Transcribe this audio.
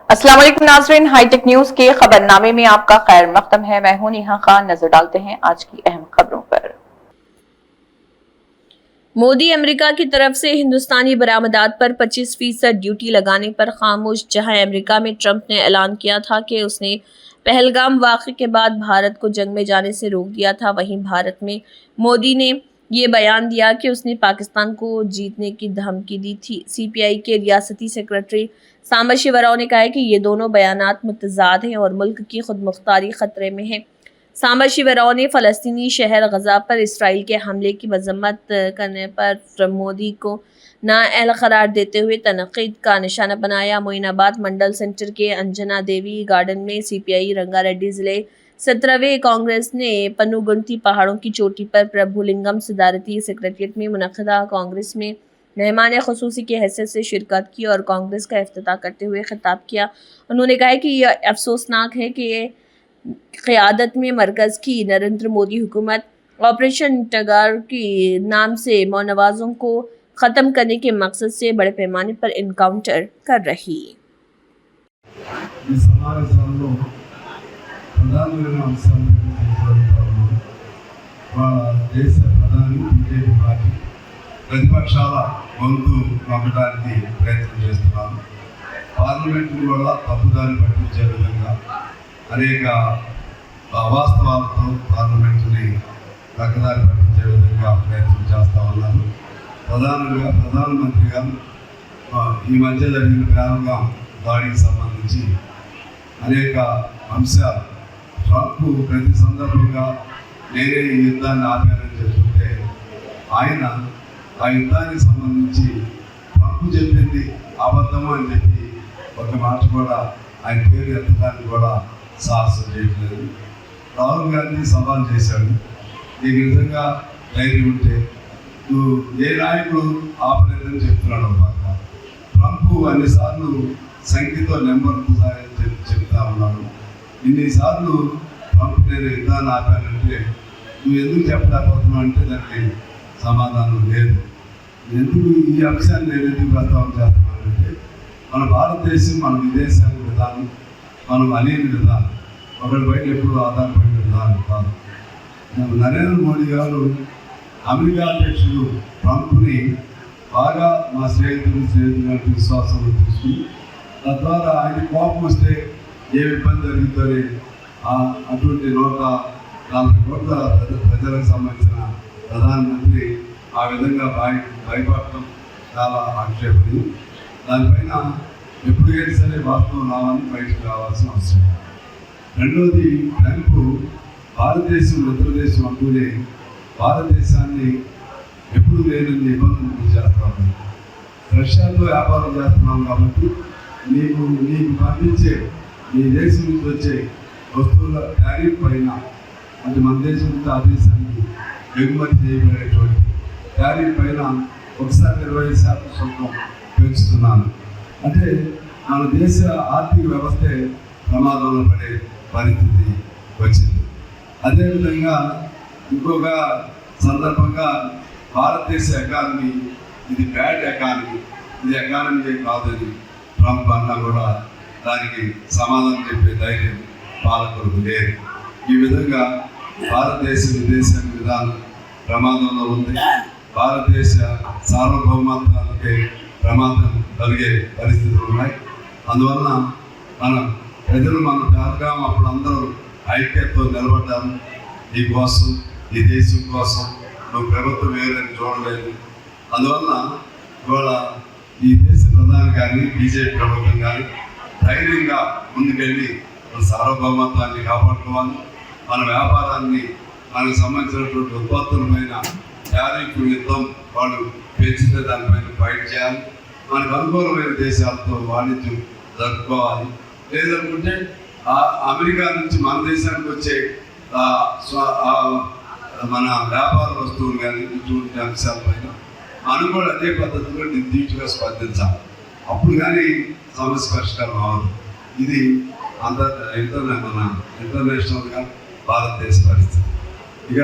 अस्सलाम वालेकुम नाज़रीन, हाईटेक न्यूज के खबरनामे में आपका खैर मक़दम है। मैं हूं नेहा खान। नजर डालते हैं आज की अहम खबरों पर। मोदी अमेरिका की तरफ से हिंदुस्तानी बरामदात पर 25% ड्यूटी लगाने पर खामोश। जहां अमेरिका में ट्रंप ने ऐलान किया था कि उसने पहलगाम वाक़े के बाद भारत को जंग में जाने से रोक दिया था, वहीं भारत में मोदी ने ये बयान दिया कि उसने पाकिस्तान को जीतने की धमकी दी थी। सीपीआई के रियासती सेक्रेटरी सामर शिवराव ने कहा है कि ये दोनों बयानात मुतज़ाद हैं और मुल्क की खुदमुख्तारी खतरे में है। सामर शिवराव ने फ़लस्तीनी शहर गजा पर इसराइल के हमले की मजम्मत करने पर मोदी को नाअहल करार देते हुए तनक़ीद का निशाना बनाया। मोइनाबाद मंडल सेंटर के अंजना देवी गार्डन में सीपीआई रंगारेड्डी ज़िले 17वें कांग्रेस ने पन्नुगुंती पहाड़ों की चोटी पर प्रभुलिंगम सदारती सेक्रेटरिएट में मुनक़दा कांग्रेस में मेहमान ख़ुसूसी की हैसियत से शिरकत की और कांग्रेस का इफ्तिताह करते हुए खिताब किया। उन्होंने कहा कि यह अफसोसनाक है कि क़यादत में मरकज़ की नरेंद्र मोदी हुकूमत ऑपरेशन टगार के नाम से मौनवाज़ों को ख़त्म करने के मकसद से बड़े पैमाने पर इनकाउंटर कर रही है। ప్రతిపక్షాల గొంతు నమ్మడానికి ప్రయత్నం చేస్తున్నాను. పార్లమెంటును కూడా తప్పుదారి పట్టించే విధంగా అనేక అవాస్తవాలతో పార్లమెంటుని పక్కదారి పట్టించే విధంగా ప్రయత్నం చేస్తూ ఉన్నారు. ప్రధానమంత్రి గారు ఈ మధ్య జరిగిన పహల్గాం దాడికి సంబంధించి అనేక అంశాలు ట్రంప్ ప్రతి సందర్భంగా నేనే ఈ యుద్ధాన్ని ఆపానని చెప్తుంటే ఆయన ఆ యుద్ధానికి సంబంధించి ట్రంప్ చెప్పింది అబద్ధము అని చెప్పి ఒక మాట కూడా ఆయన పేరు ఎత్తడానికి కూడా సాహసం చేయట్లేదు. రాహుల్ గాంధీ సవాల్ చేశాడు, నీకు నిజంగా ధైర్యం ఉంటే నువ్వు ఏ నాయకుడు ఆపలేదని చెప్తున్నాడు అన్నమాట. ట్రంప్ అన్నిసార్లు సంఖ్యతో నెంబర్కు చెప్తా ఉన్నాడు. ఇన్నిసార్లు ట్రంప్ నేను యుద్ధాన్ని ఆపానంటే నువ్వు ఎందుకు చెప్పలేకపోతున్నావు అంటే దానికి సమాధానం లేదు. ఎందుకు ఈ అంశాన్ని నేను ఎందుకు ప్రస్తావన చేస్తున్నానంటే మన భారతదేశం మన విదేశాంగ విధానం, మనం అనేక విధానం, ఒకరి బయట ఎప్పుడు ఆధారపడిన విధానం కాదు. నరేంద్ర మోడీ గారు అమెరికా అధ్యక్షుడు ట్రంప్ని బాగా మా స్నేహితులు విశ్వాసంలో తీసుకుని తద్వారా ఆయన కోపం వస్తే ఏ ఇబ్బంది జరుగుతుందని అటువంటి 140 కోట్ల ప్రజలకు సంబంధించిన ప్రధానమంత్రి ఆ విధంగా భయపడటం చాలా ఆక్షేపణీయం. దానిపైన ఎప్పుడైనా సరే వాస్తవం రావాలని బయటకు రావాల్సిన అవసరం. రెండవది, ట్రంప్ భారతదేశం మిత్రదేశం అంటూనే భారతదేశాన్ని ఎప్పుడు లేని ఇబ్బందులు చేస్తూ ఉన్నాం. రష్యాతో వ్యాపారం చేస్తున్నాం కాబట్టి నీకు పంపించే నీ దేశం నుంచి వచ్చే వస్తువుల టారిఫ్ పైన, అది మన దేశం నుంచి ఆ దేశానికి ఎగుమతి చేయబడేటువంటి టారిఫ్ పైన ఒకసారి 20% సుంకం పెంచుతున్నాను. అంటే మన దేశ ఆర్థిక వ్యవస్థే ప్రమాదంలో పడే పరిస్థితి వచ్చింది. అదేవిధంగా ఇంకొక సందర్భంగా భారతదేశ ఎకానమీ ఇది బ్యాడ్ ఎకానమీ, ఇది ఎకానమీ కాదని ట్రంప్ అన్నా కూడా దానికి సమాధానం చెప్పే ధైర్యం పాలకులకు లేదు. ఈ విధంగా భారతదేశ విదేశాంగ విధానం ప్రమాదంలో ఉంది. భారతదేశ సార్వభౌమత్వానికి ప్రమాదం కలిగే పరిస్థితులు ఉన్నాయి. అందువలన మన ప్రజలు మన పహల్గాం అప్పుడు అందరూ ఐక్యతతో నిలబడ్డారు. ఈ కోసం, ఈ దేశం కోసం నువ్వు ప్రభుత్వం వేరని చూడలేదు. అందువలన ఇవాళ ఈ దేశ ప్రధాని కానీ బీజేపీ ప్రభుత్వం కానీ ధైర్యంగా ముందుకెళ్ళి మన సార్వభౌమత్వాన్ని కాపాడుకోవాలి. మన వ్యాపారాన్ని, మనకు సంబంధించినటువంటి ఉత్పత్తులపైన టారిఫ్ యుద్ధం వాళ్ళు పెంచితే దానిపైన ఫైట్ చేయాలి. మనకు అనుకూలమైన దేశాలతో వాణిజ్యం జరుపుకోవాలి. లేదనుకుంటే అమెరికా నుంచి మన దేశానికి వచ్చే మన వ్యాపార వస్తువులు కానీ ఇటువంటి అంశాలపైన మనం కూడా అదే పద్ధతిలో నిర్దిష్టంగా స్పందించాలి. అప్పుడు కానీ సమస్య పరిష్కారం అవ్వదు. ఇది ఇంటర్నేషనల్గా భారతదేశ పరిస్థితి. ఇక